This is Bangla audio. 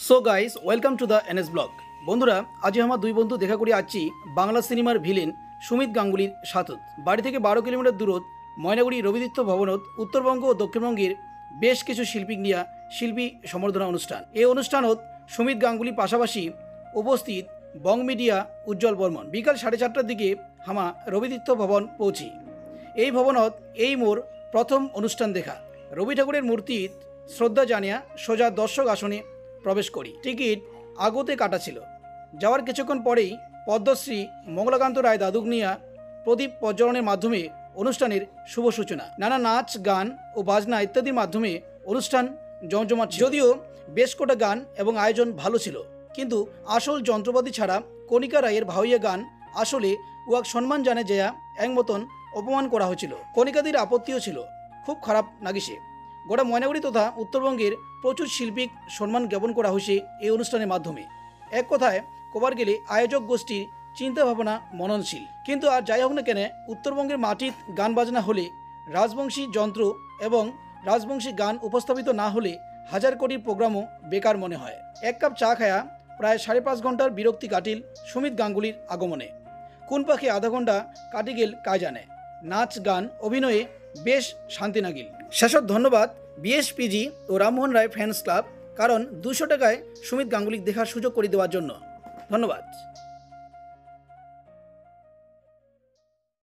So guys welcome to the NS blog. বন্ধুরা, আজ আমার দুই বন্ধু দেখা করে আছি বাংলা সিনেমার ভিলেন সুমিত গাঙ্গুলির সাথত। বাড়ি থেকে 12 কিলোমিটার দূরত ময়নাগুড়ি রবিতীর্থ ভবনত উত্তরবঙ্গ ও দক্ষিণবঙ্গের বেশ কিছু শিল্পীক নিয়া শিল্পী সম্বর্ধনা অনুষ্ঠান। এই অনুষ্ঠানত সুমিত গাঙ্গুলি পাশাপাশি উপস্থিত বং মিডিয়া উজ্জ্বল বর্মন। বিকাল 4:30টার দিকে হামা রবিতীর্থ ভবন পৌঁছি। এই ভবনত এই মোর প্রথম অনুষ্ঠান দেখা। রবি ঠাকুরের মূর্তিত শ্রদ্ধা জানিয়া সোজা দর্শক আসনে প্রবেশ করি। টিকিট আগতে কাটা ছিল। যাওয়ার কিছুক্ষণ পরেই পদ্মশ্রী মঙ্গলাকান্ত রায় দাদুক নিয়া প্রদীপ প্রজ্বলনের মাধ্যমে অনুষ্ঠানের শুভ সূচনা। নানা নাচ গান ও বাজনা ইত্যাদির মাধ্যমে অনুষ্ঠান জমজমাট ছিল। যদিও বেশ কটা গান এবং আয়োজন ভালো ছিল, কিন্তু আসল যন্ত্রপাতি ছাড়া কণিকা রায়ের ভাওয়াইয়া গান আসলে উহাক সম্মান জানে যেয়া এক মতন অপমান করা হয়েছিল। কণিকাদির আপত্তিও ছিল, খুব খারাপ নাগিসে। গোটা ময়নাগুড়ি তথা উত্তরবঙ্গের প্রচুর শিল্পীক সম্মান জ্ঞাপন করা হয়েছে এই অনুষ্ঠানের মাধ্যমে। এক কথায় কবার গেলে আয়োজক গোষ্ঠীর চিন্তা ভাবনা মননশীল। কিন্তু আর যাই হোক না কেন, উত্তরবঙ্গের মাটিত গান বাজনা হলে, রাজবংশী যন্ত্র এবং রাজবংশী গান উপস্থাপিত না হলে হাজার কোটির প্রোগ্রামও বেকার মনে হয়। এক কাপ চা খায়া প্রায় 5.5 ঘন্টার বিরক্তি কাটিল সুমিত গাঙ্গুলির আগমনে। কোন পাখি আধা ঘন্টা কাটি গেল কাজ জানে। নাচ গান অভিনয়ে বেশ শান্তি নাগিল। শেষত ধন্যবাদ বিএসপিজি ও রামমোহন রায় ফ্যান্স ক্লাব, কারণ 200 টাকায় সুমিত গাঙ্গুলিক দেখার সুযোগ করে দেওয়ার জন্য। ধন্যবাদ।